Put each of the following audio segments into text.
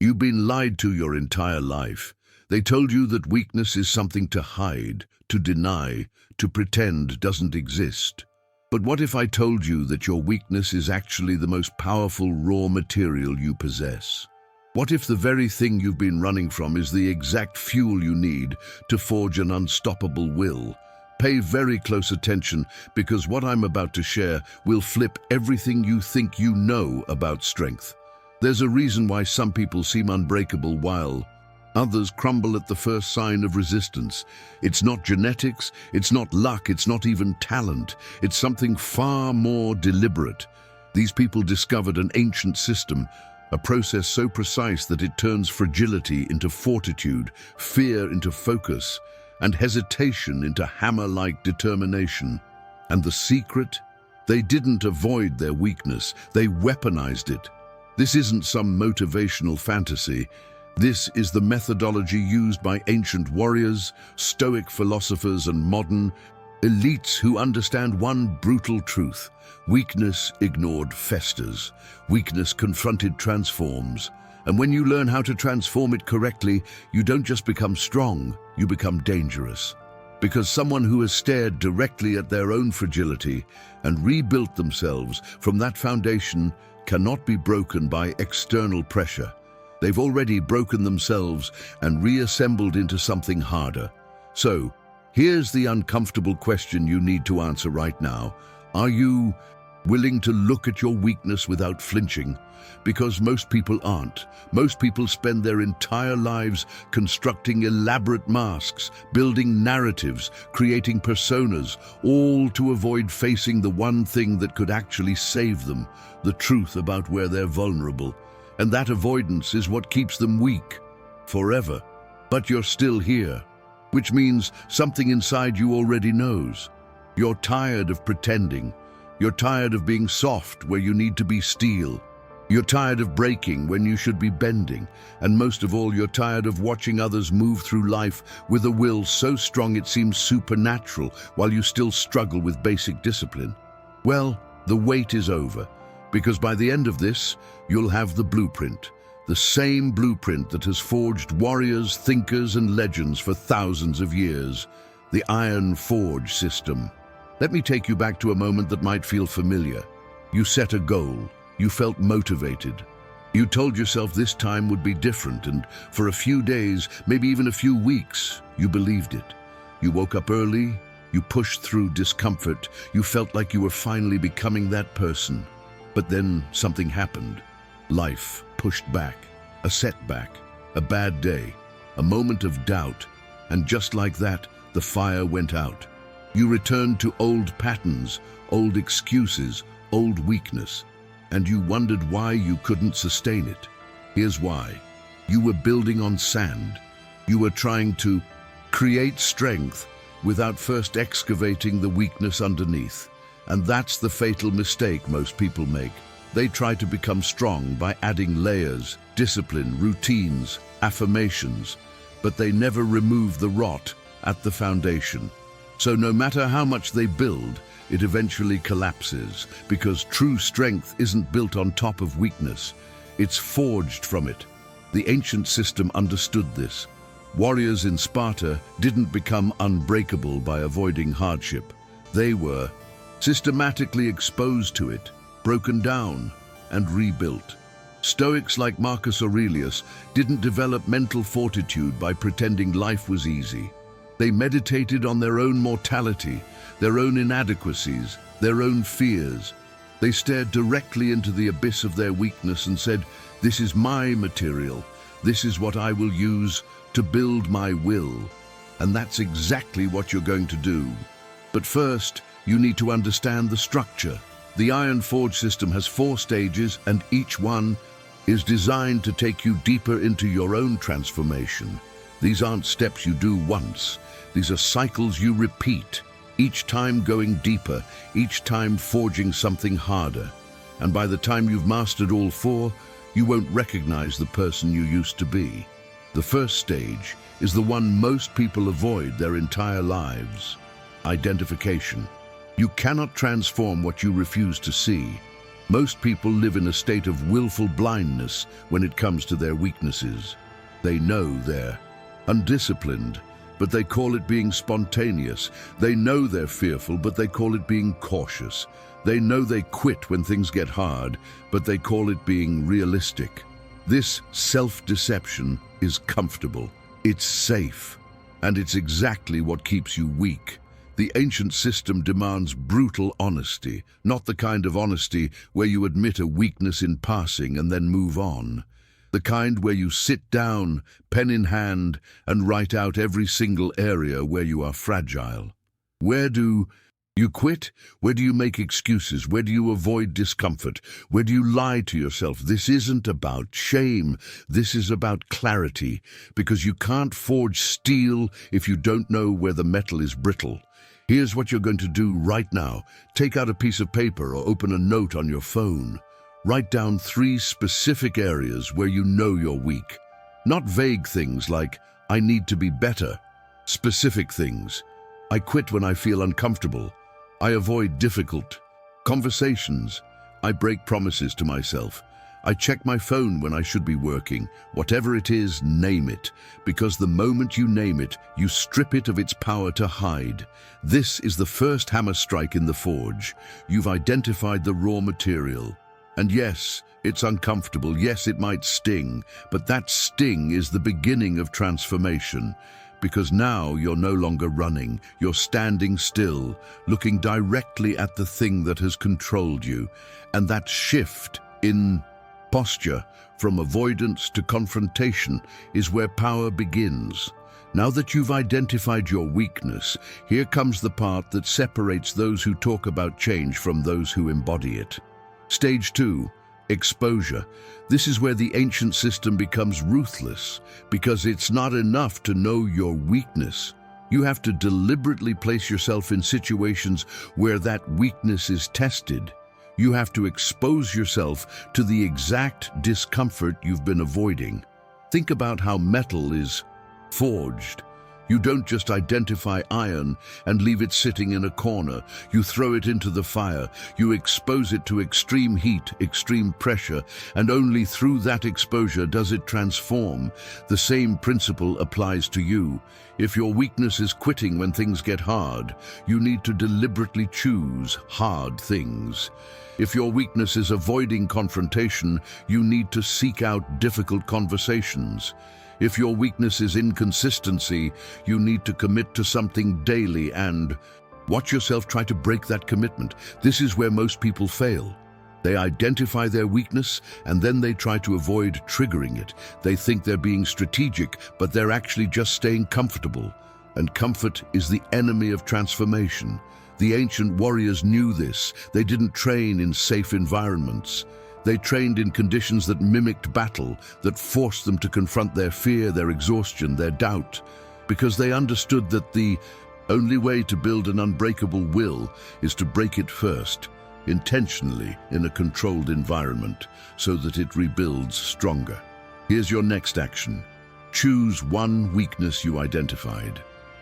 You've been lied to your entire life. They told you that weakness is something to hide, to deny, to pretend doesn't exist. But what if I told you that your weakness is actually the most powerful raw material you possess? What if the very thing you've been running from is the exact fuel you need to forge an unstoppable will? Pay very close attention, because what I'm about to share will flip everything you think you know about strength. There's a reason why some people seem unbreakable while others crumble at the first sign of resistance. It's not genetics, it's not luck, it's not even talent. It's something far more deliberate. These people discovered an ancient system, a process so precise that it turns fragility into fortitude, fear into focus, and hesitation into hammer-like determination. And the secret? They didn't avoid their weakness, they weaponized it. This isn't some motivational fantasy. This is the methodology used by ancient warriors, Stoic philosophers, and modern elites who understand one brutal truth. Weakness ignored festers. Weakness confronted transforms. And when you learn how to transform it correctly, you don't just become strong, you become dangerous. Because someone who has stared directly at their own fragility and rebuilt themselves from that foundation cannot be broken by external pressure. They've already broken themselves and reassembled into something harder. So, here's the uncomfortable question you need to answer right now. Are you willing to look at your weakness without flinching? Because most people aren't. Most people spend their entire lives constructing elaborate masks, building narratives, creating personas, all to avoid facing the one thing that could actually save them, the truth about where they're vulnerable. And that avoidance is what keeps them weak, forever. But you're still here, which means something inside you already knows. You're tired of pretending. You're tired of being soft where you need to be steel. You're tired of breaking when you should be bending. And most of all, you're tired of watching others move through life with a will so strong it seems supernatural while you still struggle with basic discipline. Well, the wait is over, because by the end of this, you'll have the blueprint. The same blueprint that has forged warriors, thinkers, and legends for thousands of years. The Iron Forge system. Let me take you back to a moment that might feel familiar. You set a goal. You felt motivated. You told yourself this time would be different, and for a few days, maybe even a few weeks, you believed it. You woke up early, you pushed through discomfort, you felt like you were finally becoming that person. But then something happened. Life pushed back, a setback, a bad day, a moment of doubt, and just like that, the fire went out. You returned to old patterns, old excuses, old weakness. And you wondered why you couldn't sustain it. Here's why. You were building on sand. You were trying to create strength without first excavating the weakness underneath. And that's the fatal mistake most people make. They try to become strong by adding layers, discipline, routines, affirmations, but they never remove the rot at the foundation. So no matter how much they build, it eventually collapses, because true strength isn't built on top of weakness. It's forged from it. The ancient system understood this. Warriors in Sparta didn't become unbreakable by avoiding hardship. They were systematically exposed to it, broken down, and rebuilt. Stoics like Marcus Aurelius didn't develop mental fortitude by pretending life was easy. They meditated on their own mortality, their own inadequacies, their own fears. They stared directly into the abyss of their weakness and said, "This is my material. This is what I will use to build my will." And that's exactly what you're going to do. But first, you need to understand the structure. The Iron Forge system has 4 stages, and each one is designed to take you deeper into your own transformation. These aren't steps you do once. These are cycles you repeat, each time going deeper, each time forging something harder. And by the time you've mastered all 4, you won't recognize the person you used to be. The first stage is the one most people avoid their entire lives: identification. You cannot transform what you refuse to see. Most people live in a state of willful blindness when it comes to their weaknesses. They know they're undisciplined, but they call it being spontaneous. They know they're fearful, but they call it being cautious. They know they quit when things get hard, but they call it being realistic. This self-deception is comfortable, it's safe, and it's exactly what keeps you weak. The ancient system demands brutal honesty, not the kind of honesty where you admit a weakness in passing and then move on. The kind where you sit down, pen in hand, and write out every single area where you are fragile. Where do you quit? Where do you make excuses? Where do you avoid discomfort? Where do you lie to yourself? This isn't about shame. This is about clarity, because you can't forge steel if you don't know where the metal is brittle. Here's what you're going to do right now. Take out a piece of paper or open a note on your phone. Write down 3 specific areas where you know you're weak. Not vague things like, I need to be better. Specific things. I quit when I feel uncomfortable. I avoid difficult conversations. I break promises to myself. I check my phone when I should be working. Whatever it is, name it, because the moment you name it, you strip it of its power to hide. This is the first hammer strike in the forge. You've identified the raw material. And yes, it's uncomfortable. Yes, it might sting, but that sting is the beginning of transformation. Because now you're no longer running, you're standing still, looking directly at the thing that has controlled you. And that shift in posture, from avoidance to confrontation, is where power begins. Now that you've identified your weakness, here comes the part that separates those who talk about change from those who embody it. Stage 2, exposure. This is where the ancient system becomes ruthless, because it's not enough to know your weakness. You have to deliberately place yourself in situations where that weakness is tested. You have to expose yourself to the exact discomfort you've been avoiding. Think about how metal is forged. You don't just identify iron and leave it sitting in a corner. You throw it into the fire. You expose it to extreme heat, extreme pressure, and only through that exposure does it transform. The same principle applies to you. If your weakness is quitting when things get hard, you need to deliberately choose hard things. If your weakness is avoiding confrontation, you need to seek out difficult conversations. If your weakness is inconsistency, you need to commit to something daily and watch yourself try to break that commitment. This is where most people fail. They identify their weakness and then they try to avoid triggering it. They think they're being strategic, but they're actually just staying comfortable. And comfort is the enemy of transformation. The ancient warriors knew this. They didn't train in safe environments. They trained in conditions that mimicked battle, that forced them to confront their fear, their exhaustion, their doubt, because they understood that the only way to build an unbreakable will is to break it first, intentionally in a controlled environment, so that it rebuilds stronger. Here's your next action. Choose one weakness you identified.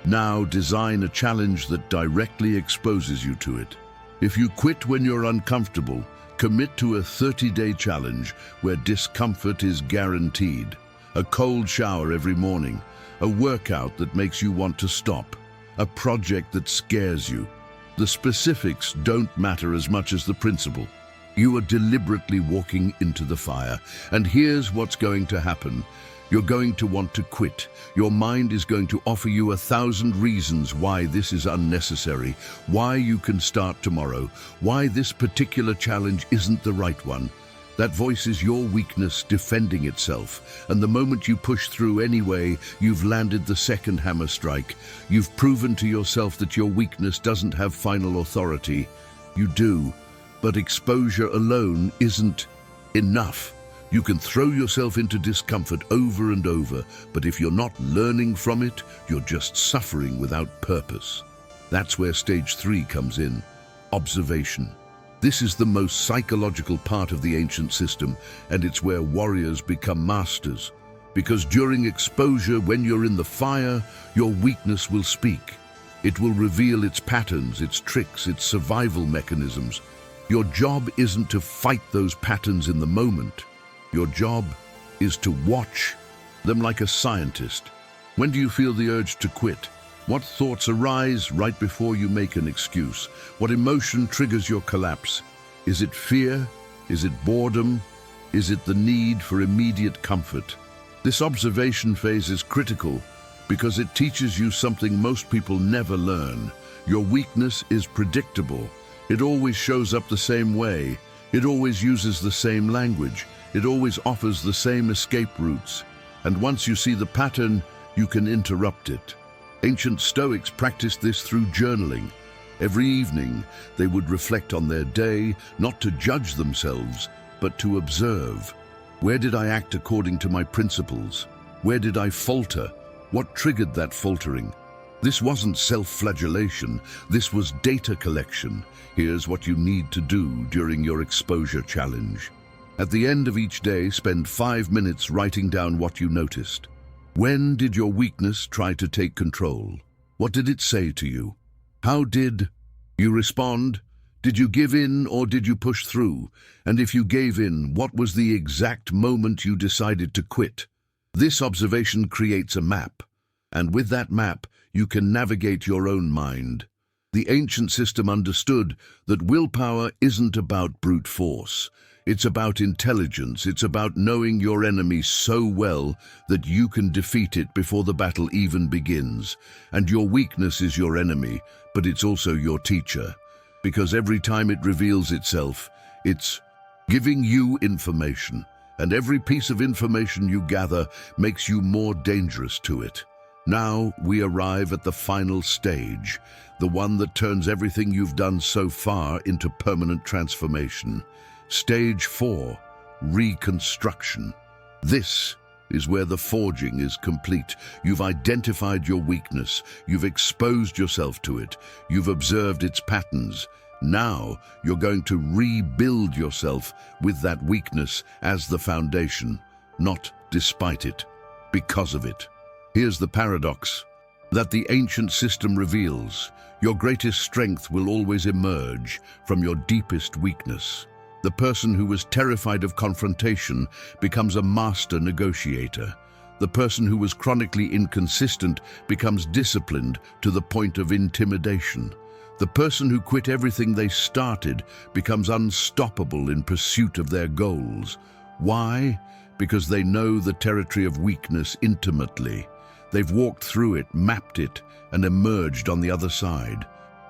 Now design a challenge that directly exposes you to it. If you quit when you're uncomfortable, commit to a 30-day challenge where discomfort is guaranteed. A cold shower every morning, a workout that makes you want to stop, a project that scares you. The specifics don't matter as much as the principle. You are deliberately walking into the fire, and here's what's going to happen. You're going to want to quit. Your mind is going to offer you 1,000 reasons why this is unnecessary, why you can start tomorrow, why this particular challenge isn't the right one. That voice is your weakness defending itself, and the moment you push through anyway, you've landed the second hammer strike. You've proven to yourself that your weakness doesn't have final authority. You do, but exposure alone isn't enough. You can throw yourself into discomfort over and over, but if you're not learning from it, you're just suffering without purpose. That's where stage 3 comes in, observation. This is the most psychological part of the ancient system, and it's where warriors become masters. Because during exposure, when you're in the fire, your weakness will speak. It will reveal its patterns, its tricks, its survival mechanisms. Your job isn't to fight those patterns in the moment. Your job is to watch them like a scientist. When do you feel the urge to quit? What thoughts arise right before you make an excuse? What emotion triggers your collapse? Is it fear? Is it boredom? Is it the need for immediate comfort? This observation phase is critical because it teaches you something most people never learn. Your weakness is predictable. It always shows up the same way. It always uses the same language. It always offers the same escape routes. And once you see the pattern, you can interrupt it. Ancient Stoics practiced this through journaling. Every evening, they would reflect on their day, not to judge themselves, but to observe. Where did I act according to my principles? Where did I falter? What triggered that faltering? This wasn't self-flagellation, this was data collection. Here's what you need to do during your exposure challenge. At the end of each day, spend 5 minutes writing down what you noticed. When did your weakness try to take control? What did it say to you? How did you respond? Did you give in or did you push through? And if you gave in, what was the exact moment you decided to quit? This observation creates a map, and with that map, you can navigate your own mind. The ancient system understood that willpower isn't about brute force. It's about intelligence. It's about knowing your enemy so well that you can defeat it before the battle even begins. And your weakness is your enemy, but it's also your teacher. Because every time it reveals itself, it's giving you information. And every piece of information you gather makes you more dangerous to it. Now we arrive at the final stage, the one that turns everything you've done so far into permanent transformation. Stage 4, reconstruction. This is where the forging is complete. You've identified your weakness, you've exposed yourself to it, you've observed its patterns. Now you're going to rebuild yourself with that weakness as the foundation, not despite it, because of it. Here's the paradox that the ancient system reveals. Your greatest strength will always emerge from your deepest weakness. The person who was terrified of confrontation becomes a master negotiator. The person who was chronically inconsistent becomes disciplined to the point of intimidation. The person who quit everything they started becomes unstoppable in pursuit of their goals. Why? Because they know the territory of weakness intimately. They've walked through it, mapped it, and emerged on the other side.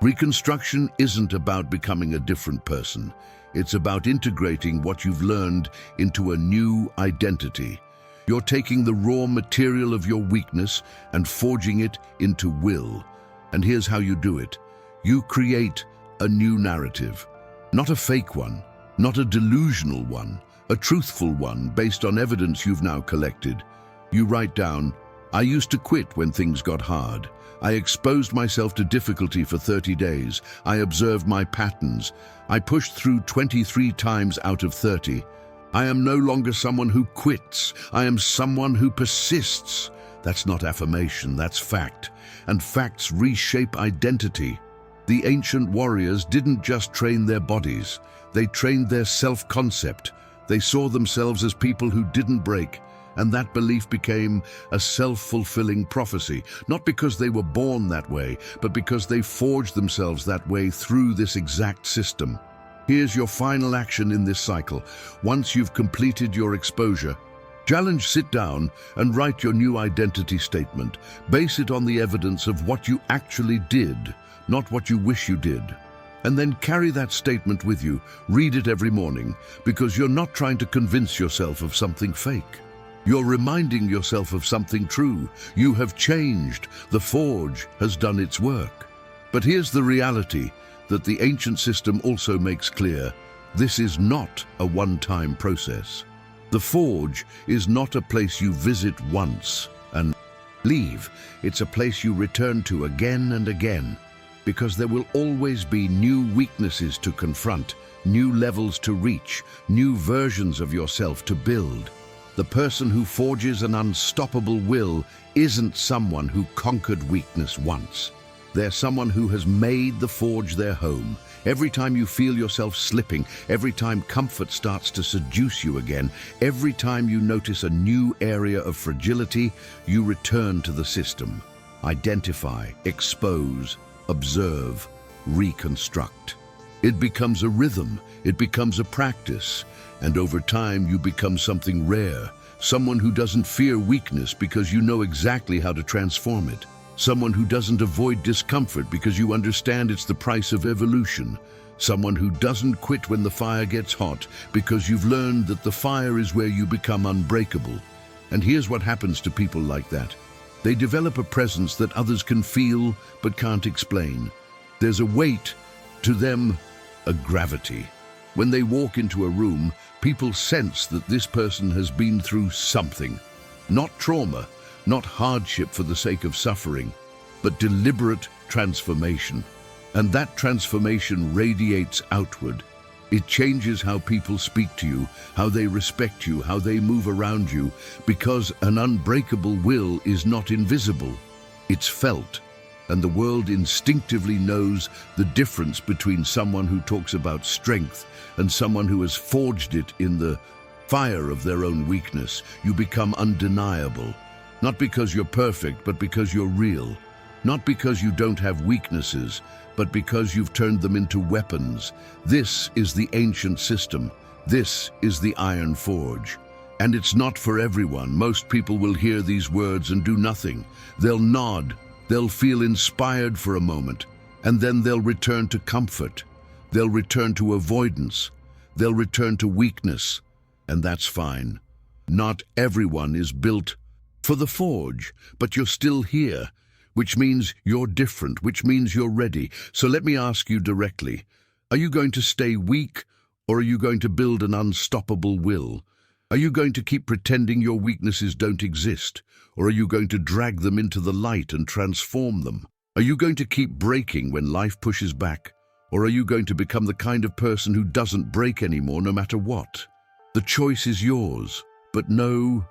Reconstruction isn't about becoming a different person. It's about integrating what you've learned into a new identity. You're taking the raw material of your weakness and forging it into will. And here's how you do it. You create a new narrative. Not a fake one, not a delusional one, a truthful one based on evidence you've now collected. You write down, I used to quit when things got hard. I exposed myself to difficulty for 30 days. I observed my patterns. I pushed through 23 times out of 30. I am no longer someone who quits. I am someone who persists. That's not affirmation, that's fact. And facts reshape identity. The ancient warriors didn't just train their bodies. They trained their self-concept. They saw themselves as people who didn't break. And that belief became a self-fulfilling prophecy, not because they were born that way, but because they forged themselves that way through this exact system. Here's your final action in this cycle. Once you've completed your exposure, sit down and write your new identity statement. Base it on the evidence of what you actually did, not what you wish you did. And then carry that statement with you. Read it every morning, because you're not trying to convince yourself of something fake. You're reminding yourself of something true. You have changed. The forge has done its work. But here's the reality that the ancient system also makes clear. This is not a one-time process. The forge is not a place you visit once and leave. It's a place you return to again and again, because there will always be new weaknesses to confront, new levels to reach, new versions of yourself to build. The person who forges an unstoppable will isn't someone who conquered weakness once. They're someone who has made the forge their home. Every time you feel yourself slipping, every time comfort starts to seduce you again, every time you notice a new area of fragility, you return to the system. Identify, expose, observe, reconstruct. It becomes a rhythm, it becomes a practice, and over time you become something rare, someone who doesn't fear weakness because you know exactly how to transform it. Someone who doesn't avoid discomfort because you understand it's the price of evolution. Someone who doesn't quit when the fire gets hot because you've learned that the fire is where you become unbreakable. And here's what happens to people like that. They develop a presence that others can feel but can't explain. There's a weight to them, a gravity. When they walk into a room, people sense that this person has been through something. Not trauma, not hardship for the sake of suffering, but deliberate transformation. And that transformation radiates outward. It changes how people speak to you, how they respect you, how they move around you, because an unbreakable will is not invisible. It's felt. And the world instinctively knows the difference between someone who talks about strength and someone who has forged it in the fire of their own weakness. You become undeniable. Not because you're perfect, but because you're real. Not because you don't have weaknesses, but because you've turned them into weapons. This is the ancient system. This is the Iron Forge. And it's not for everyone. Most people will hear these words and do nothing. They'll nod, they'll feel inspired for a moment, and then they'll return to comfort. They'll return to avoidance. They'll return to weakness. And that's fine. Not everyone is built for the forge, but you're still here, which means you're different, which means you're ready. So let me ask you directly, are you going to stay weak, or are you going to build an unstoppable will? Are you going to keep pretending your weaknesses don't exist, or are you going to drag them into the light and transform them? Are you going to keep breaking when life pushes back, or are you going to become the kind of person who doesn't break anymore no matter what? The choice is yours, but know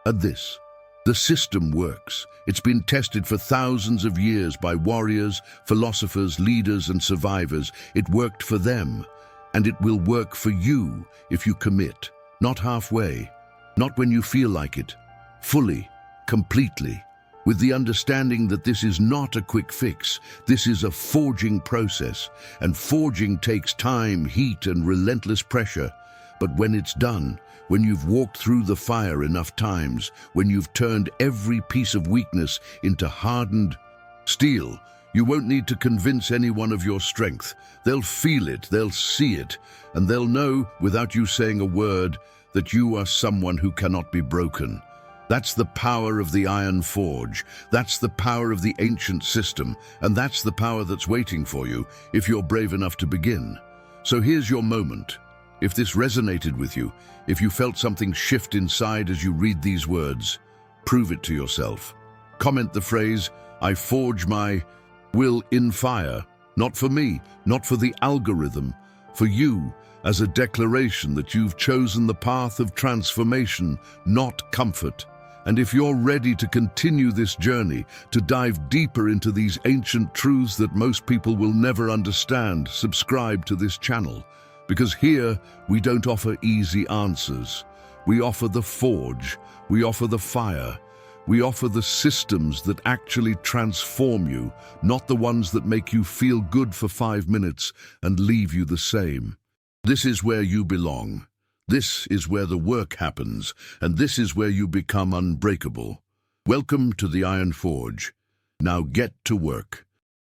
this. The system works. It's been tested for thousands of years by warriors, philosophers, leaders, and survivors. It worked for them, and it will work for you if you commit. Not halfway, not when you feel like it, fully, completely, with the understanding that this is not a quick fix. This is a forging process, and forging takes time, heat, and relentless pressure. But when it's done, when you've walked through the fire enough times, when you've turned every piece of weakness into hardened steel, you won't need to convince anyone of your strength. They'll feel it, they'll see it, and they'll know, without you saying a word, that you are someone who cannot be broken. That's the power of the Iron Forge. That's the power of the ancient system, and that's the power that's waiting for you if you're brave enough to begin. So here's your moment. If this resonated with you, if you felt something shift inside as you read these words, prove it to yourself. Comment the phrase, "I forge my will in fire," not for me, not for the algorithm, for you, as a declaration that you've chosen the path of transformation, not comfort. And if you're ready to continue this journey, to dive deeper into these ancient truths that most people will never understand, subscribe to this channel. Because here, we don't offer easy answers. We offer the forge, we offer the fire, we offer the systems that actually transform you, not the ones that make you feel good for 5 minutes and leave you the same. This is where you belong. This is where the work happens, and this is where you become unbreakable. Welcome to the Iron Forge. Now get to work.